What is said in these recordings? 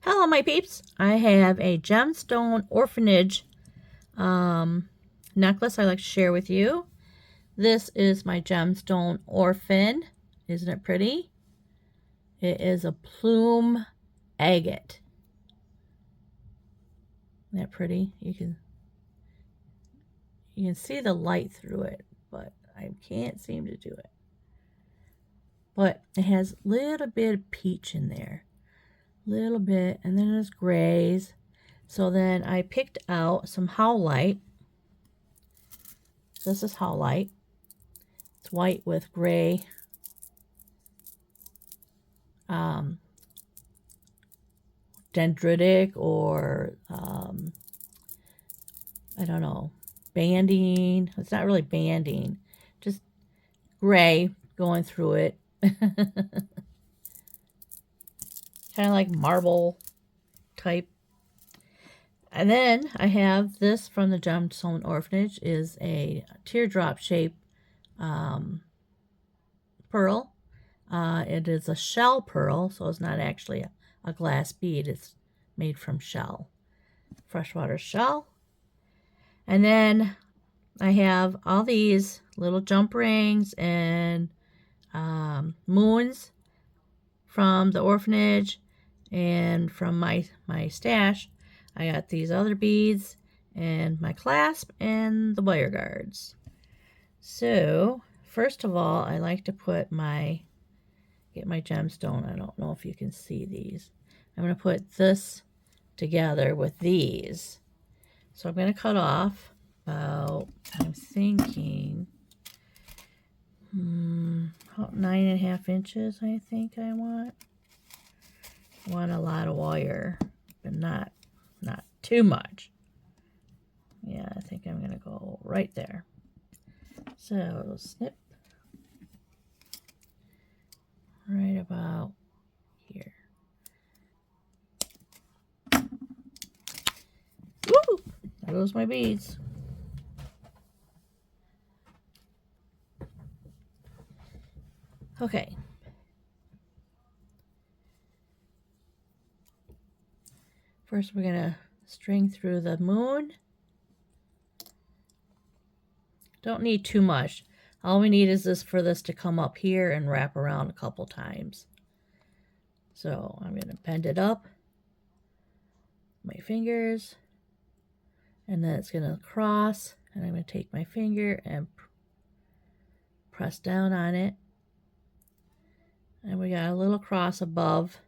Hello, my peeps. I have a Gemstone Orphanage necklace I'd like to share with you. This is my Gemstone Orphan. Isn't it pretty? It is a plume agate. Isn't that pretty? You can see the light through it, but I can't seem to do it. But it has a little bit of peach in there. Little bit, and then there's grays. So then I picked out some Howelite. This is Howelite. It's white with gray dendritic or I don't know, banding. It's not really banding, just gray going through it. Kind of like marble type. And then I have this from the Gemstone Orphanage, is a teardrop shaped pearl. It is a shell pearl, so it's not actually a glass bead. It's made from shell, freshwater shell. And then I have all these little jump rings and moons from the orphanage, and from my stash I got these other beads and my clasp and the wire guards. So first of all, I like to put get my gemstone. I don't know if you can see these. I'm going to put this together with these. So I'm going to cut off about, I'm thinking, about 9.5 inches. I think I want a lot of wire, but not too much. Yeah, I think I'm going to go right there. So snip right about here. Woo! There goes my beads. Okay. First we're going to string through the moon. Don't need too much. All we need is this for this to come up here and wrap around a couple times. So I'm going to bend it up, my fingers, and then it's going to cross, and I'm going to take my finger and press down on it. And we got a little cross above.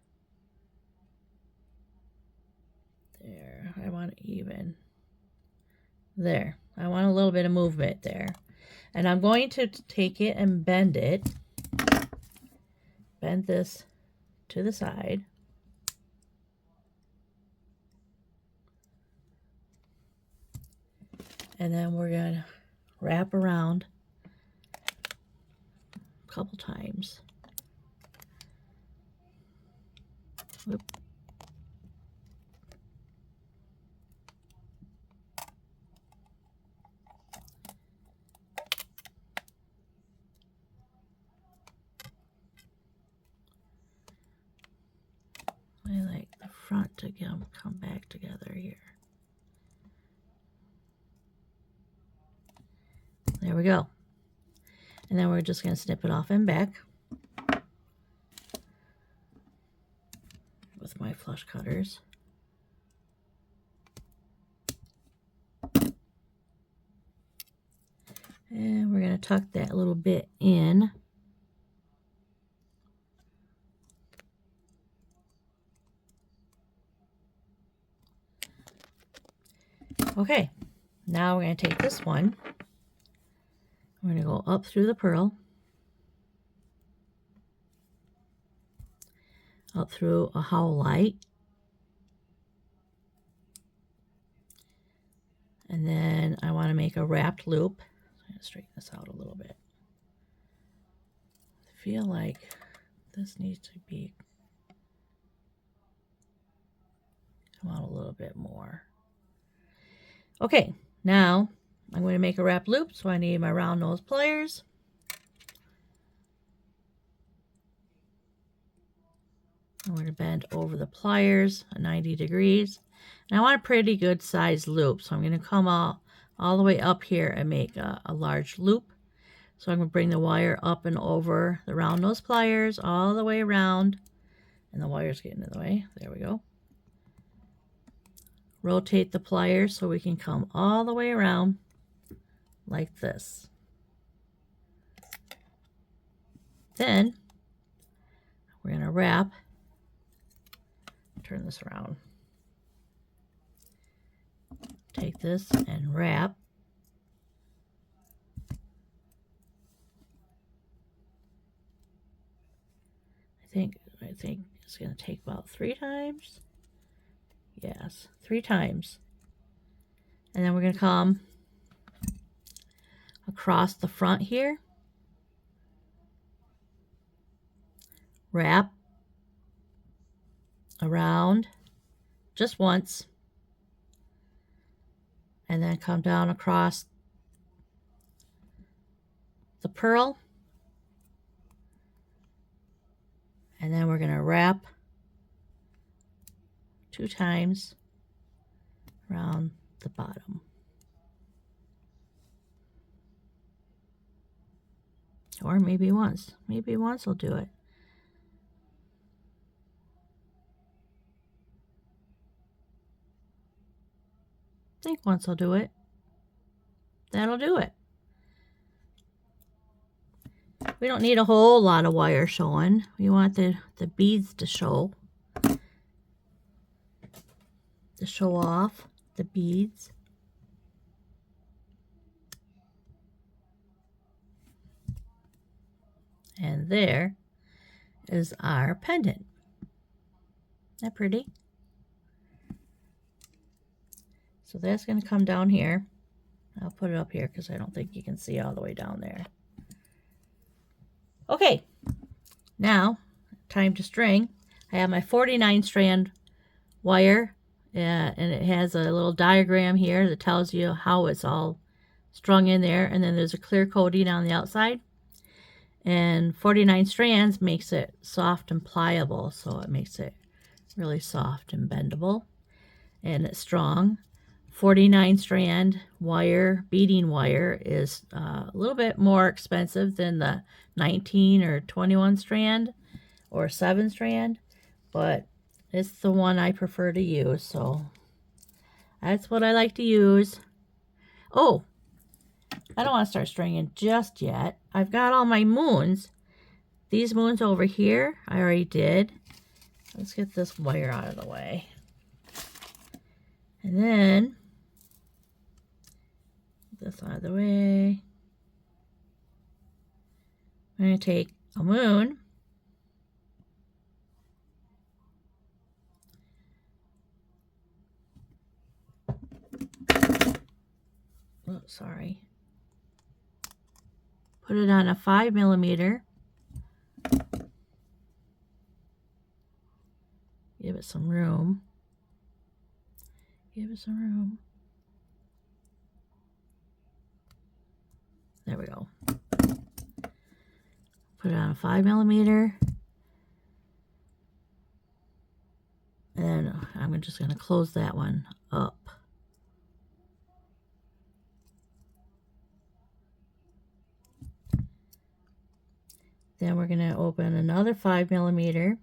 There, I want it even. There, I want a little bit of movement there. And I'm going to take it and bend it. Bend this to the side. And then we're going to wrap around a couple times. Whoop. I like the front to come back together here. There we go. And then we're just going to snip it off and back with my flush cutters. And we're going to tuck that little bit in. Okay, now we're going to take this one. We're going to go up through the pearl, up through a Howelite, and then I want to make a wrapped loop. I'm going to straighten this out a little bit. I feel like this needs to be come out a little bit more. Okay, now I'm going to make a wrapped loop, so I need my round nose pliers. I'm going to bend over the pliers at 90 degrees. And I want a pretty good size loop, so I'm going to come all the way up here and make a large loop. So I'm going to bring the wire up and over the round nose pliers all the way around. And the wire's getting in the way. There we go. Rotate the pliers so we can come all the way around like this. Then we're going to wrap. Turn this around. Take this and wrap. I think it's going to take about 3 times. Yes, 3 times. And then we're going to come across the front here. Wrap around just once. And then come down across the pearl. And then we're going to wrap 2 times around the bottom. Or maybe once. Maybe once will do it. I think once will do it. That'll do it. We don't need a whole lot of wire showing. We want the beads to show off the beads. And there is our pendant. Isn't that pretty? So that's going to come down here. I'll put it up here because I don't think you can see all the way down there. Okay, now time to string. I have my 49 strand wire and it has a little diagram here that tells you how it's all strung in there, and then there's a clear coating on the outside. And 49 strands makes it soft and pliable, so it makes it really soft and bendable, and it's strong. 49 strand wire, beading wire, is a little bit more expensive than the 19 or 21 strand or 7 strand, but it's the one I prefer to use, so that's what I like to use. Oh, I don't want to start stringing just yet. I've got all my moons. These moons over here, I already did. Let's get this wire out of the way. And then this out of the way. I'm going to take a moon. Oh, sorry. Put it on a 5mm. Give it some room. Give it some room. There we go. Put it on a 5mm. And I'm just going to close that one up. Then we're going to open another 5mm.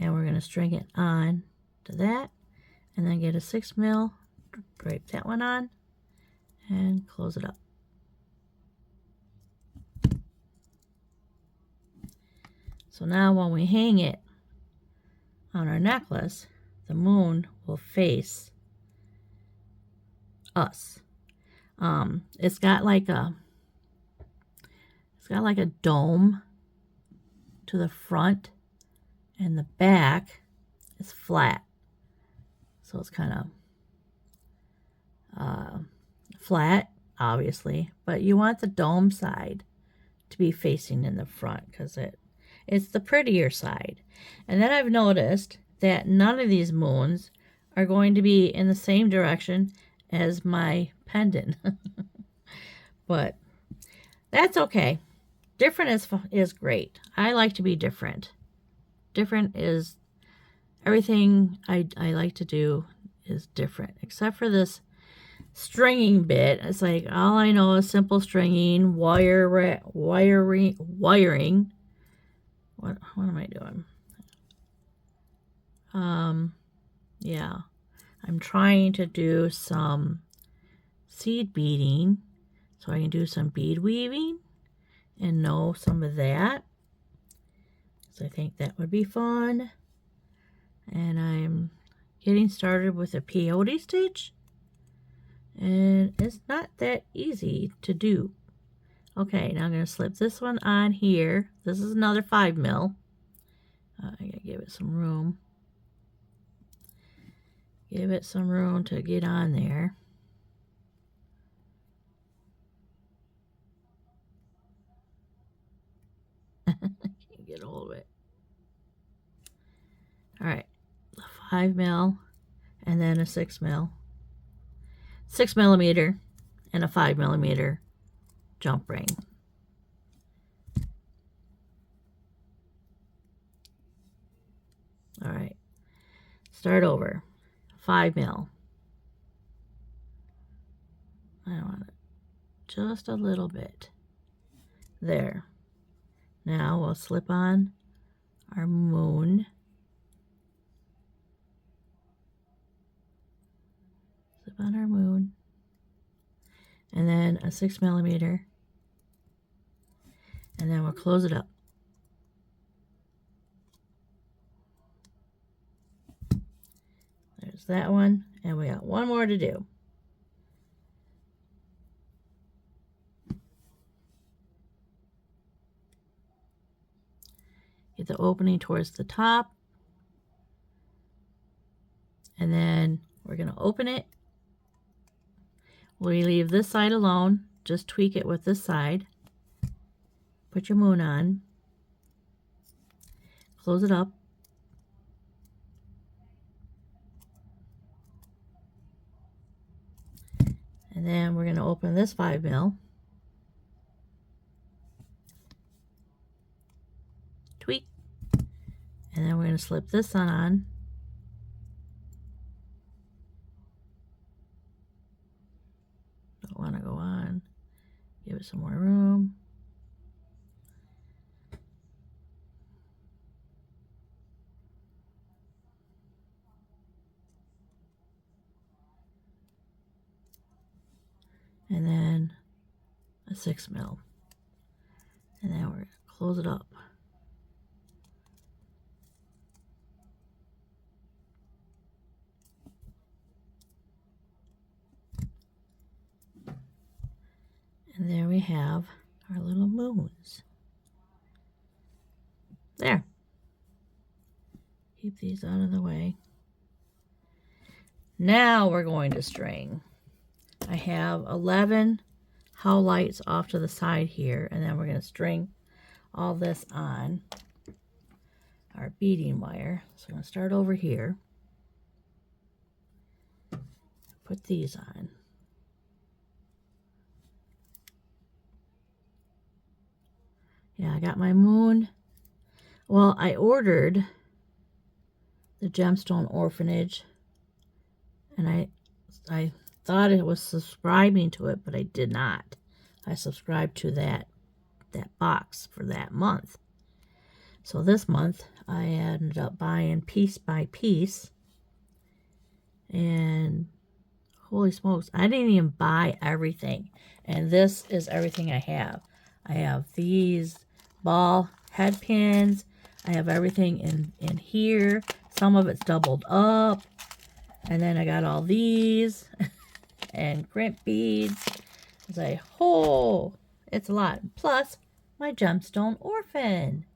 And we're going to string it on to that, and then get a 6mm, drape that one on, and close it up. So now when we hang it on our necklace, the moon will face us. It's got like a dome to the front, and the back is flat. So it's kind of flat, obviously, but you want the dome side to be facing in the front because it's the prettier side. And then I've noticed that none of these moons are going to be in the same direction as my pendant. But that's okay. Different is great. I like to be different. Different is everything I like to do is different, except for this stringing bit. It's like all I know is simple stringing, wiring. What am I doing? Yeah, I'm trying to do some seed beading so I can do some bead weaving and know some of that. So I think that would be fun. And I'm getting started with a peyote stitch. And it's not that easy to do. Okay, now I'm going to slip this one on here. This is another 5 mil. I gotta give it some room. Give it some room to get on there. Can't get a hold of it. Alright, 5 mil and then a 6 mil. 6 millimeter and a 5 millimeter jump ring. Alright, start over. 5 mil. I want it just a little bit. There. Now we'll slip on our moon. Slip on our moon. And then a 6 millimeter. And then we'll close it up. There's that one. And we got one more to do. Get the opening towards the top. And then we're going to open it. We leave this side alone. Just tweak it with this side. Put your moon on. Close it up. And then we're going to open this 5 mil. Tweak. And then we're going to slip this on. Don't want to go on. Give it some more room. And then a 6 mil. And then we're going to close it up. And there we have our little moons. There. Keep these out of the way. Now we're going to string. I have 11 Howelites off to the side here, and then we're going to string all this on our beading wire. So I'm going to start over here. Put these on. Yeah, I got my moon. Well, I ordered the Gemstone Orphanage, and I thought it was subscribing to it, but I did not. I subscribed to that box for that month. So this month, I ended up buying piece by piece, and holy smokes, I didn't even buy everything. And this is everything I have. I have these ball head pins. I have everything in here. Some of it's doubled up. And then I got all these and crimp beads. It's like, oh, it's a lot. Plus my Gemstone Orphan.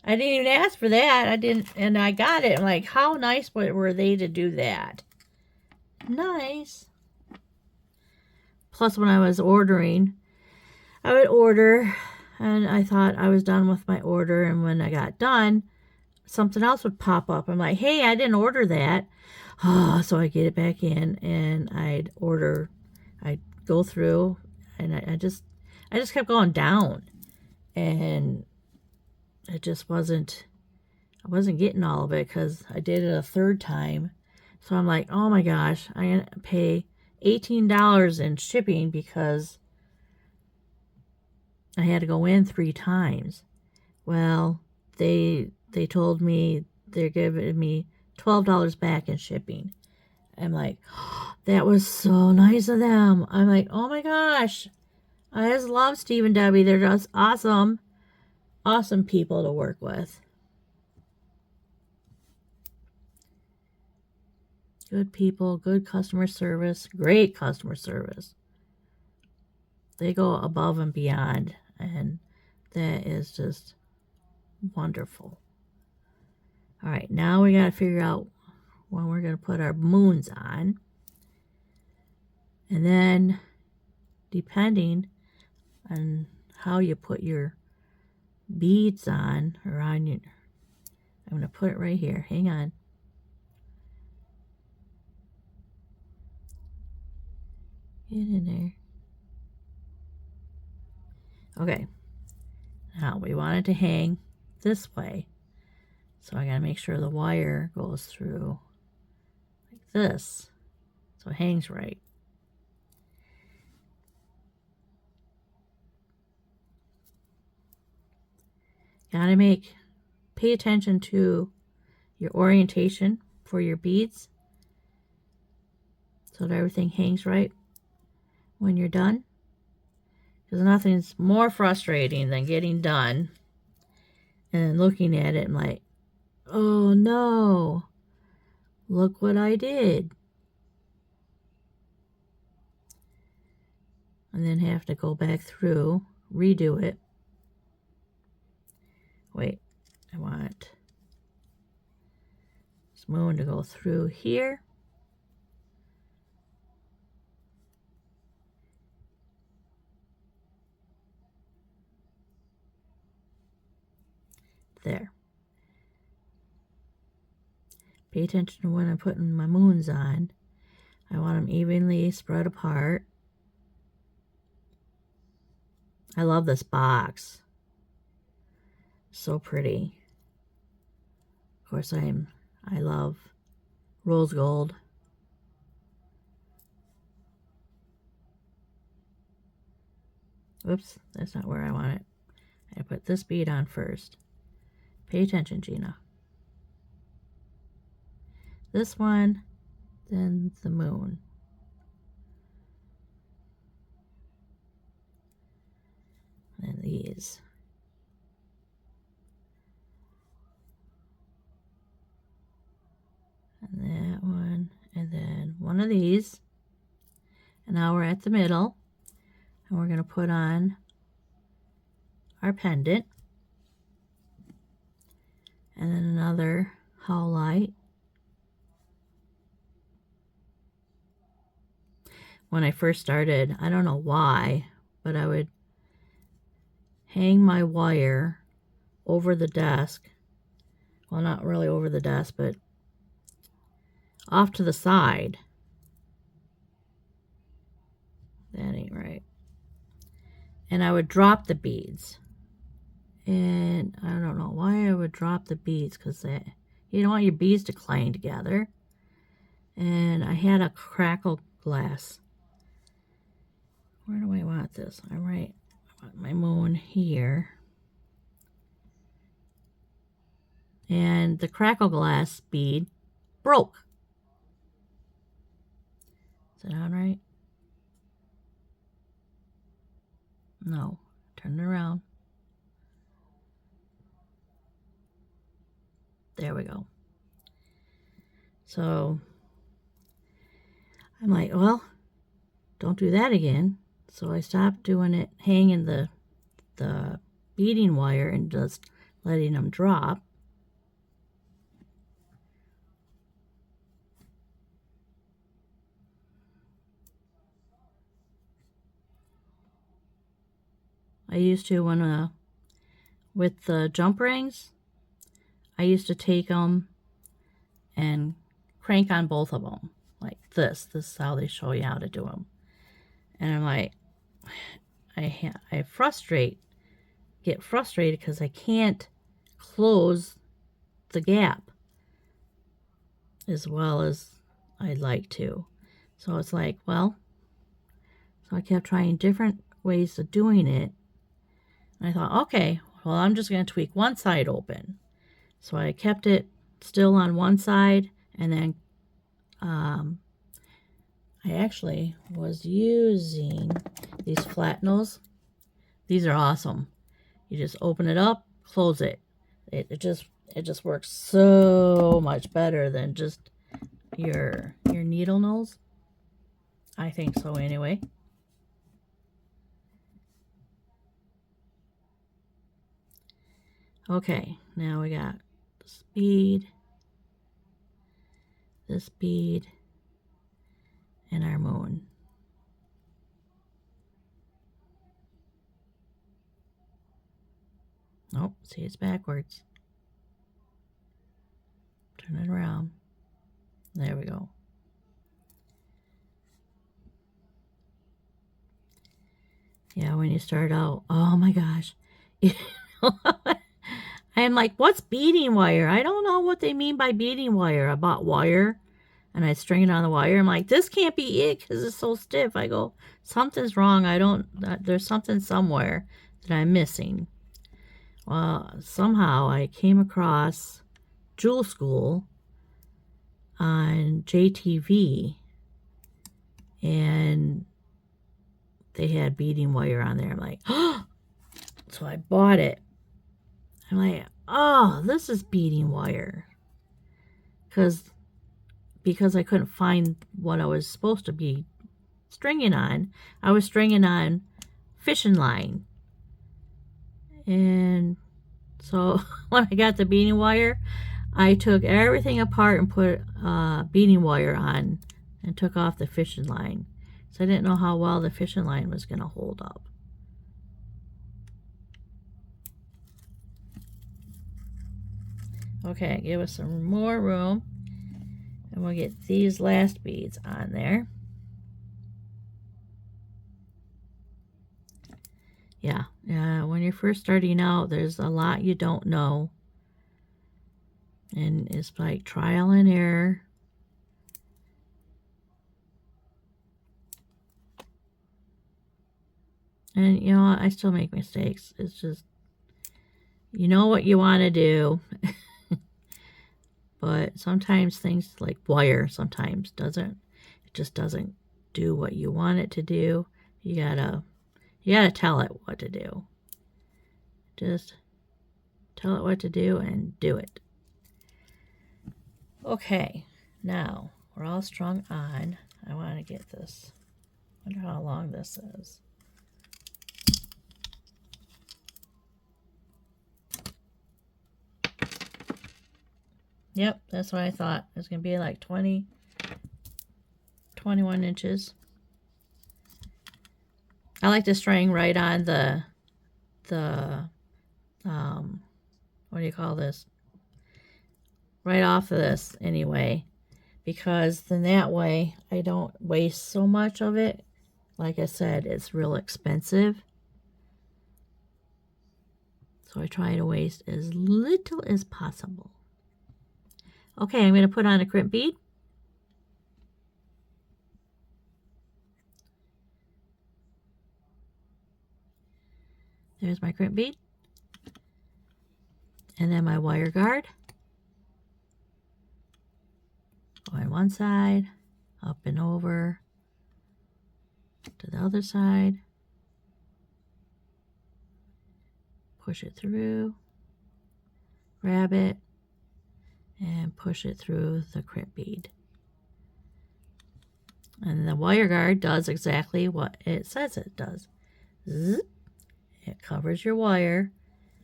I didn't even ask for that. I didn't, and I got it. I'm like, how nice were they to do that? Nice. Plus when I was ordering, I would order, and I thought I was done with my order, and when I got done, something else would pop up. I'm like, hey, I didn't order that. So I get it back in, and I'd go through, and I just kept going down, and it just wasn't, I wasn't getting all of it because I did it a third time. So I'm like, oh my gosh, I'm going to pay $18 in shipping because I had to go in 3 times. Well, they told me they're giving me $12 back in shipping. I'm like, oh, that was so nice of them. I'm like, oh my gosh, I just love Steve and Debbie. They're just awesome, awesome people to work with. Good people, good customer service, great customer service. They go above and beyond, and that is just wonderful. All right, now we got to figure out when we're going to put our moons on. And then, depending on how you put your beads on, or on your, I'm going to put it right here. Hang on. Get in there. Okay. Now, we want it to hang this way. So I got to make sure the wire goes through like this, so it hangs right. Gotta pay attention to your orientation for your beads so that everything hangs right when you're done. Because nothing's more frustrating than getting done and looking at it and like, oh no, look what I did. And then have to go back through, redo it. Wait, I want this moon to go through here. There. Pay attention to when I'm putting my moons on. I want them evenly spread apart. I love this box. So pretty. Of course, I love rose gold. Oops, that's not where I want it. I put this bead on first. Pay attention, Gina. This one, then the moon. And these. And that one, and then one of these. And now we're at the middle, and we're going to put on our pendant. And then another Howelite. When I first started, I don't know why, but I would hang my wire over the desk. Well, not really over the desk, but off to the side. That ain't right. And I would drop the beads. And I don't know why I would drop the beads, because you don't want your beads to clang together. And I had a crackle glass. Where do I want this? I want my moon here. And the crackle glass bead broke. Is that on right? No. Turn it around. There we go. So I'm like, well, don't do that again. So I stopped doing it, hanging the beading wire and just letting them drop. I used to, when with the jump rings, I used to take them and crank on both of them like this. This is how they show you how to do them. And I'm like, I get frustrated because I can't close the gap as well as I'd like to. So it's like, well, so I kept trying different ways of doing it. And I thought, okay, well, I'm just going to tweak one side open. So I kept it still on one side, and then I actually was using these flat nose. These are awesome. You just open it up, close it. It just works so much better than just your needle nose. I think so anyway. Okay, now we got this bead, and our moon. Oh, see, it's backwards. Turn it around. There we go. Yeah, when you start out, oh my gosh. I'm like, what's beading wire? I don't know what they mean by beading wire. I bought wire and I string it on the wire. I'm like, this can't be it because it's so stiff. I go, something's wrong. There's something somewhere that I'm missing. Well, somehow I came across Jewel School on JTV, and they had beading wire on there. I'm like, oh! So I bought it. I'm like, oh, this is beading wire. Because I couldn't find what I was supposed to be stringing on. I was stringing on fishing line. And so when I got the beading wire, I took everything apart and put beading wire on and took off the fishing line. So I didn't know how well the fishing line was going to hold up. Okay, give us some more room. And we'll get these last beads on there. Yeah, when you're first starting out, there's a lot you don't know. And it's like trial and error. And, you know, I still make mistakes. It's just, you know what you want to do. But sometimes things like wire sometimes it just doesn't do what you want it to do. You gotta tell it what to do. Just tell it what to do and do it. Okay, now we're all strung on. I want to get this. I wonder how long this is. Yep, that's what I thought. It's going to be like 21 inches. I like to string right on the what do you call this? Right off of this anyway, because then that way I don't waste so much of it. Like I said, it's real expensive. So I try to waste as little as possible. Okay, I'm going to put on a crimp bead. There's my crimp bead. And then my wire guard. Going one side, up and over to the other side. Push it through, grab it, and push it through the crimp bead. And the wire guard does exactly what it says it does. Zip. It covers your wire,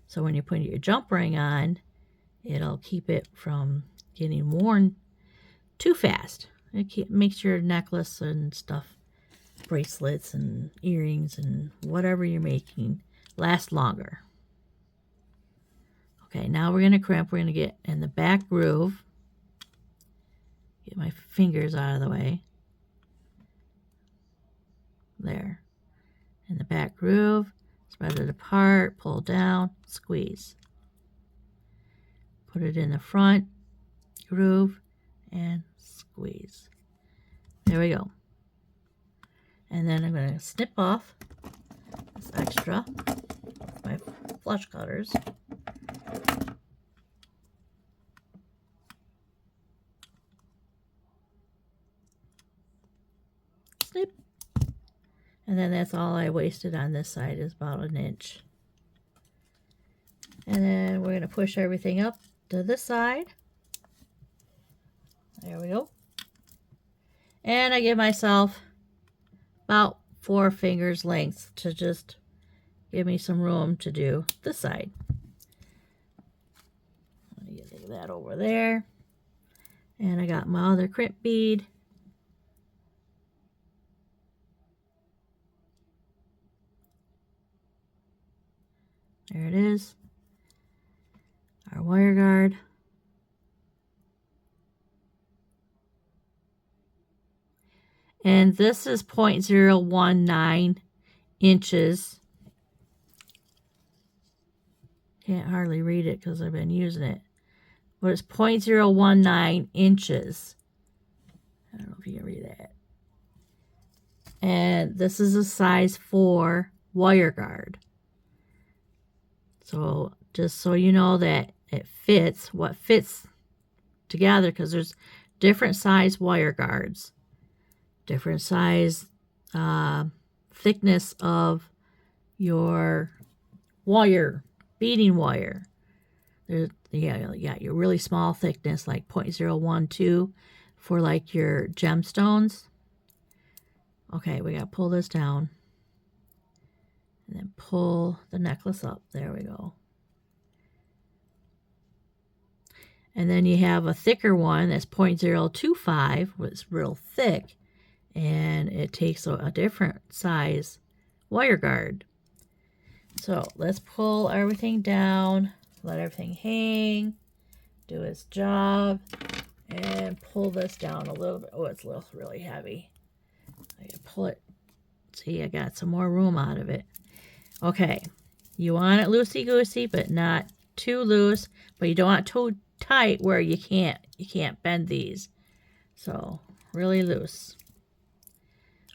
so when you put your jump ring on, it'll keep it from getting worn too fast. It makes your necklace and stuff, bracelets and earrings and whatever you're making, last longer. Okay, now we're going to crimp. We're going to get in the back groove, Get my fingers out of the way. There. In the back groove, spread it apart, pull down, squeeze. Put it in the front groove and squeeze. There we go. And then I'm going to snip off this extra with my flush cutters. Snip. And then that's all I wasted on this side, is about 1 inch. And then we're going to push everything up to this side. There we go. And I give myself about 4 fingers length to just give me some room to do this side. Let me get that over there. And I got my other crimp bead. There it is. Our wire guard. And this is 0.019 inches. Can't hardly read it because I've been using it. But it's 0.019 inches. I don't know if you can read that. And this is a size 4 wire guard. So just so you know that it fits, what fits together, because there's different size wire guards. Different size thickness of your wire, beading wire. There's, yeah, your really small thickness, like 0.012 for like your gemstones. Okay, we got to pull this down. And then pull the necklace up. There we go. And then you have a thicker one that's 0.025, which is real thick. And it takes a different size wire guard. So let's pull everything down, let everything hang, do its job, and pull this down a little bit. Oh, it's really heavy. I can pull it. See, I got some more room out of it. Okay, you want it loosey-goosey, but not too loose, but you don't want it too tight where you can't bend these. So really loose.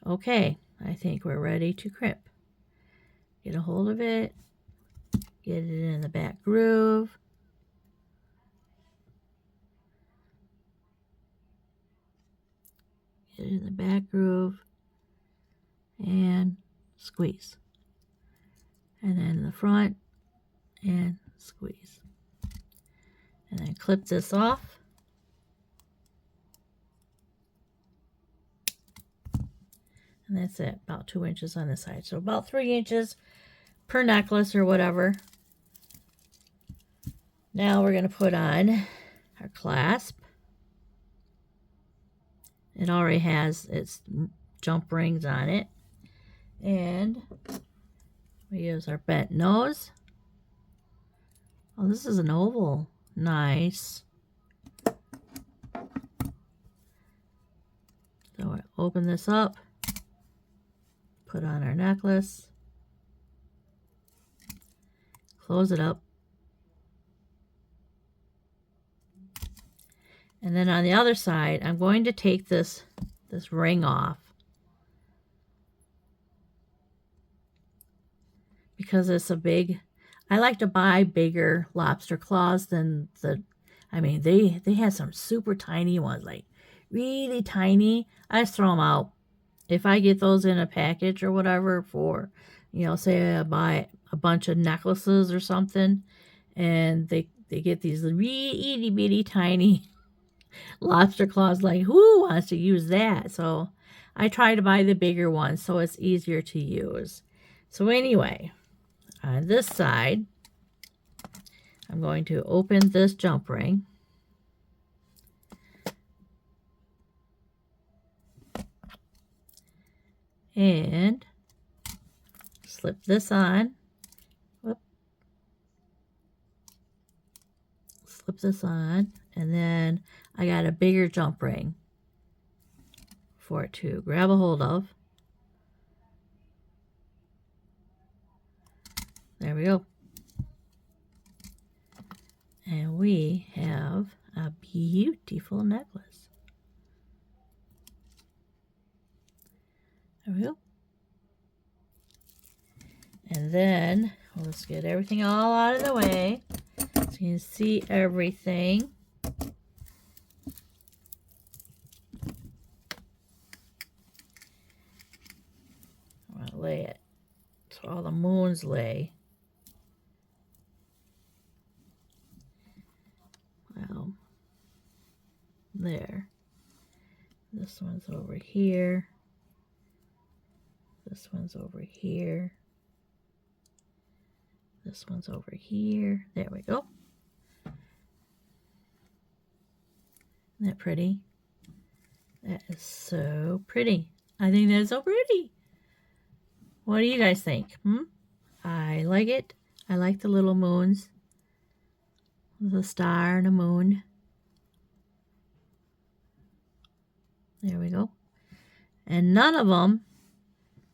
Okay, I think we're ready to crimp. Get a hold of it, get it in the back groove. Get it in the back groove and squeeze. And then the front and squeeze. And then clip this off. And that's it, about 2 inches on the side. So about 3 inches per necklace or whatever. Now we're going to put on our clasp. It already has its jump rings on it. And we use our bent nose. Oh, this is an oval. Nice. So we'll open this up. Put on our necklace, close it up, and then on the other side I'm going to take this ring off because it's a big, I like to buy bigger lobster claws than I mean they had some super tiny ones, like really tiny. I just throw them out. If I get those in a package or whatever for, you know, say I buy a bunch of necklaces or something, and they get these really itty bitty tiny lobster claws, like who wants to use that? So I try to buy the bigger ones so it's easier to use. So anyway, on this side, I'm going to open this jump ring. And slip this on. Whoop. Slip this on. And then I got a bigger jump ring. for it to grab a hold of. There we go. And we have a beautiful necklace. There we go. And then let's get everything all out of the way so you can see everything. I'm going to lay it so all the moons lay. Well, there. This one's over here. This one's over here. This one's over here. There we go. Isn't that pretty? That is so pretty. I think that's so pretty. What do you guys think? I like it. I like the little moons. The star and a moon. There we go. And none of them,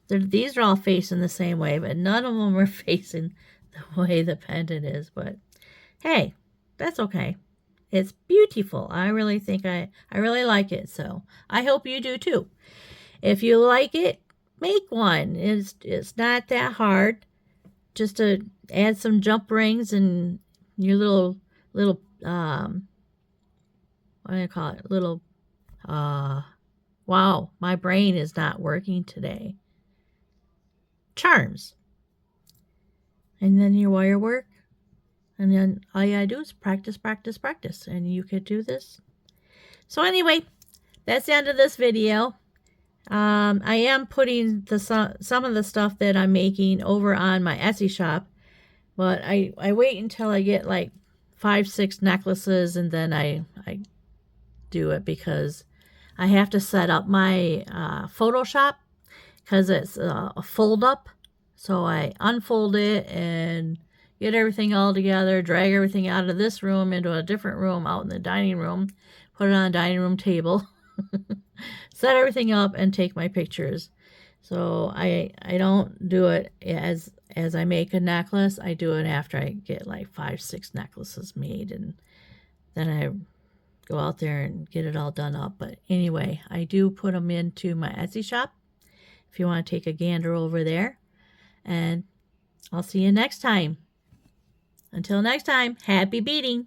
these are all facing the same way, but none of them are facing the way the pendant is. But hey, that's okay. It's beautiful. I really think I really like it. So I hope you do too. If you like it, make one. It's not that hard. Just to add some jump rings and your little what do you call it? Little wow, my brain is not working today. Charms. And then your wire work. And then all you gotta do is practice, practice, practice. And you could do this. So anyway, that's the end of this video. I am putting some of the stuff that I'm making over on my Etsy shop. But I wait until I get like 5-6 necklaces and then I do it because I have to set up my Photoshop because it's a fold up. So I unfold it and get everything all together, drag everything out of this room into a different room out in the dining room, put it on a dining room table, set everything up and take my pictures. So I don't do it as I make a necklace. I do it after I get like 5-6 necklaces made, and then I go out there and get it all done up. But anyway, I do put them into my Etsy shop if you want to take a gander over there. And I'll see you next time. Until next time, happy beading!